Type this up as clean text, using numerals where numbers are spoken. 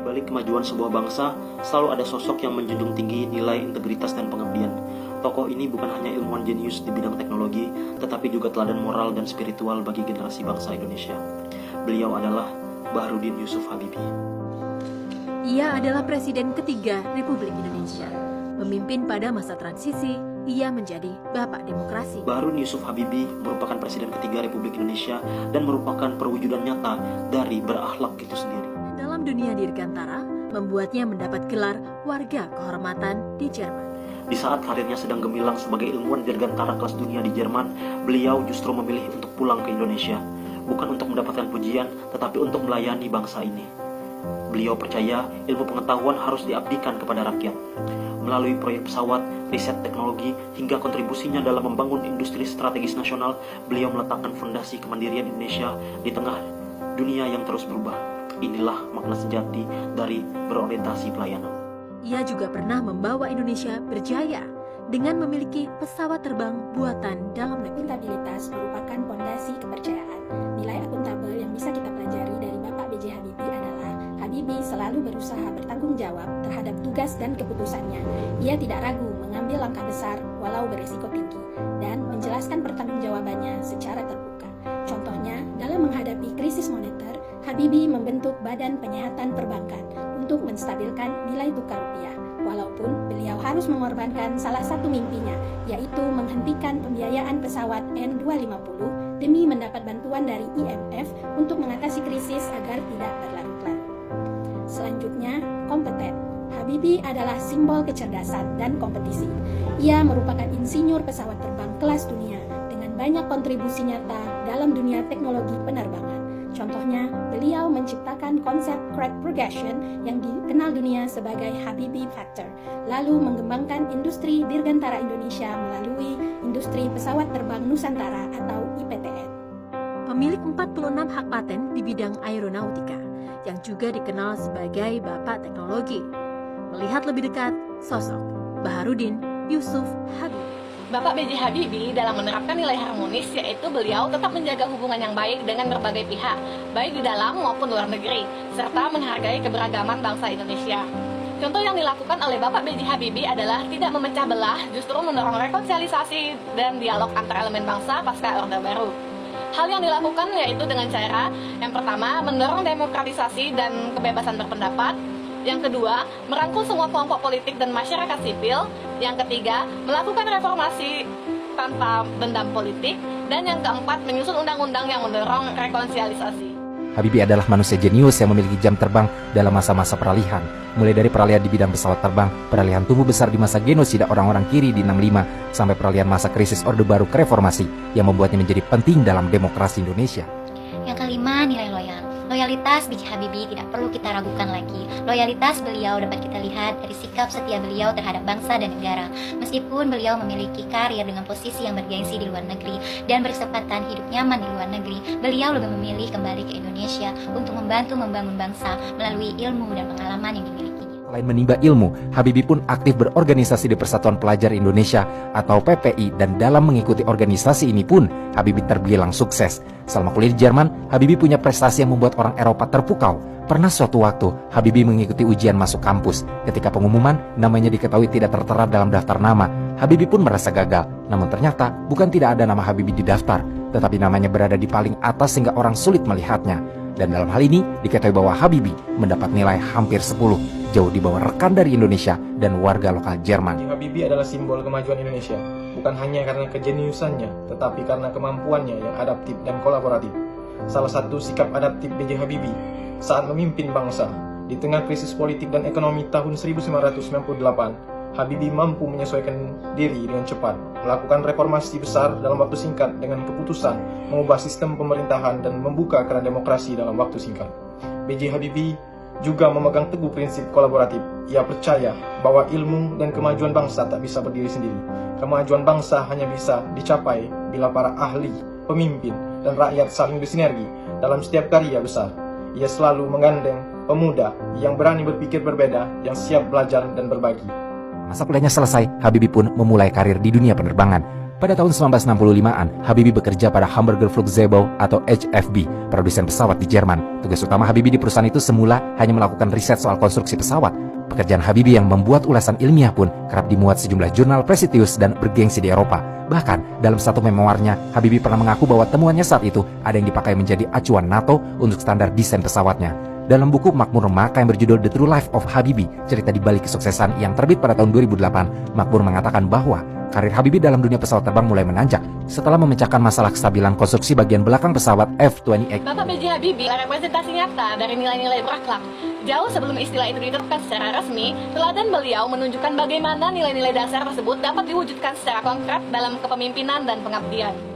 Di balik kemajuan sebuah bangsa, selalu ada sosok yang menjunjung tinggi nilai integritas dan pengabdian. Tokoh ini bukan hanya ilmuwan jenius di bidang teknologi, tetapi juga teladan moral dan spiritual bagi generasi bangsa Indonesia. Beliau adalah Baharudin Yusuf Habibie. Ia adalah Presiden ketiga Republik Indonesia. Memimpin pada masa transisi, ia menjadi Bapak Demokrasi. Baharudin Yusuf Habibie merupakan Presiden ketiga Republik Indonesia dan merupakan perwujudan nyata dari berakhlak itu sendiri. Dalam dunia dirgantara, membuatnya mendapat gelar warga kehormatan di Jerman. Di saat karirnya sedang gemilang sebagai ilmuwan dirgantara kelas dunia di Jerman, beliau justru memilih untuk pulang ke Indonesia. Bukan untuk mendapatkan pujian, tetapi untuk melayani bangsa ini. Beliau percaya ilmu pengetahuan harus diabdikan kepada rakyat. Melalui proyek pesawat, riset teknologi, hingga kontribusinya dalam membangun industri strategis nasional, beliau meletakkan fondasi kemandirian Indonesia di tengah dunia yang terus berubah. Inilah makna sejati dari berorientasi pelayanan. Ia juga pernah membawa Indonesia berjaya dengan memiliki pesawat terbang buatan dalam negeri. Akuntabilitas merupakan fondasi kepercayaan. Nilai akuntabel yang bisa kita pelajari dari Bapak B.J. Habibie adalah Habibie selalu berusaha bertanggung jawab terhadap tugas dan keputusannya. Ia tidak ragu mengambil langkah besar walau berisiko tinggi dan menjelaskan pertanggungjawabannya secara terbuka. Contohnya, dalam menghadapi krisis moneter, Habibie membentuk Badan Penyihatan Perbankan untuk menstabilkan nilai tukar rupiah. Walaupun beliau harus mengorbankan salah satu mimpinya, yaitu menghentikan pembiayaan pesawat N250 demi mendapat bantuan dari IMF untuk mengatasi krisis agar tidak berlarut-larut. Selanjutnya, kompeten. Habibie adalah simbol kecerdasan dan kompetisi. Ia merupakan insinyur pesawat terbang kelas dunia dengan banyak kontribusi nyata dalam dunia teknologi penerbangan. Contohnya, beliau menciptakan konsep crack progression yang dikenal dunia sebagai Habibie Factor, lalu mengembangkan industri dirgantara Indonesia melalui industri pesawat terbang Nusantara atau IPTN. Pemilik 46 hak paten di bidang aeronautika, yang juga dikenal sebagai Bapak Teknologi. Melihat lebih dekat, sosok Baharudin Yusuf Habibie. Bapak B.J. Habibie dalam menerapkan nilai harmonis, yaitu beliau tetap menjaga hubungan yang baik dengan berbagai pihak, baik di dalam maupun luar negeri, serta menghargai keberagaman bangsa Indonesia. Contoh yang dilakukan oleh Bapak B.J. Habibie adalah tidak memecah belah, justru mendorong rekonsiliasi dan dialog antar elemen bangsa pasca Orde Baru. Hal yang dilakukan yaitu dengan cara, yang pertama, mendorong demokratisasi dan kebebasan berpendapat. Yang kedua, merangkul semua kelompok politik dan masyarakat sipil. Yang ketiga, melakukan reformasi tanpa dendam politik. Dan yang keempat, menyusun undang-undang yang mendorong rekonsiliasi. Habibie adalah manusia jenius yang memiliki jam terbang dalam masa-masa peralihan. Mulai dari peralihan di bidang pesawat terbang, peralihan tumbuh besar di masa genosida orang-orang kiri di 65, sampai peralihan masa krisis Orde Baru ke reformasi yang membuatnya menjadi penting dalam demokrasi Indonesia. Yang kelima, nilai loyal. Loyalitas B.J. Habibie tidak perlu kita ragukan lagi. Loyalitas beliau dapat kita lihat dari sikap setia beliau terhadap bangsa dan negara. Meskipun beliau memiliki karir dengan posisi yang bergengsi di luar negeri dan berkesempatan hidup nyaman di luar negeri, beliau lebih memilih kembali ke Indonesia untuk membantu membangun bangsa melalui ilmu dan pengalaman yang dimilikinya. Selain menimba ilmu, Habibie pun aktif berorganisasi di Persatuan Pelajar Indonesia atau PPI, dan dalam mengikuti organisasi ini pun Habibie terbilang sukses. Selama kuliah di Jerman, Habibie punya prestasi yang membuat orang Eropa terpukau. Pernah suatu waktu, Habibie mengikuti ujian masuk kampus. Ketika pengumuman, namanya diketahui tidak tertera dalam daftar nama. Habibie pun merasa gagal. Namun ternyata bukan tidak ada nama Habibie di daftar, tetapi namanya berada di paling atas sehingga orang sulit melihatnya. Dan dalam hal ini, diketahui bahwa Habibie mendapat nilai hampir 10, jauh di bawah rekan dari Indonesia dan warga lokal Jerman. Habibie adalah simbol kemajuan Indonesia, bukan hanya karena kejeniusannya, tetapi karena kemampuannya yang adaptif dan kolaboratif. Salah satu sikap adaptif B.J. Habibie saat memimpin bangsa di tengah krisis politik dan ekonomi tahun 1998, Habibie mampu menyesuaikan diri dengan cepat, melakukan reformasi besar dalam waktu singkat dengan keputusan mengubah sistem pemerintahan dan membuka keran demokrasi dalam waktu singkat. B.J. Habibie juga memegang teguh prinsip kolaboratif. Ia percaya bahwa ilmu dan kemajuan bangsa tak bisa berdiri sendiri. Kemajuan bangsa hanya bisa dicapai bila para ahli, pemimpin, dan rakyat saling bersinergi dalam setiap karya besar. Ia selalu menggandeng pemuda yang berani berpikir berbeda, yang siap belajar dan berbagi. Masa kuliahnya selesai, Habibie pun memulai karir di dunia penerbangan. Pada tahun 1965-an, Habibie bekerja pada Hamburger Flugzeugbau atau HFB, produsen pesawat di Jerman. Tugas utama Habibie di perusahaan itu semula hanya melakukan riset soal konstruksi pesawat. Pekerjaan Habibie yang membuat ulasan ilmiah pun kerap dimuat sejumlah jurnal prestisius dan bergengsi di Eropa. Bahkan, dalam satu memoarnya, Habibie pernah mengaku bahwa temuannya saat itu ada yang dipakai menjadi acuan NATO untuk standar desain pesawatnya. Dalam buku Makmur Maka yang berjudul The True Life of Habibie, cerita di balik kesuksesan yang terbit pada tahun 2008, Makmur mengatakan bahwa karir Habibie dalam dunia pesawat terbang mulai menanjak setelah memecahkan masalah kestabilan konstruksi bagian belakang pesawat F-20X. Bapak B.J. Habibie representasi nyata dari nilai-nilai berakhlak. Jauh sebelum istilah itu ditetapkan secara resmi, teladan beliau menunjukkan bagaimana nilai-nilai dasar tersebut dapat diwujudkan secara konkret dalam kepemimpinan dan pengabdian.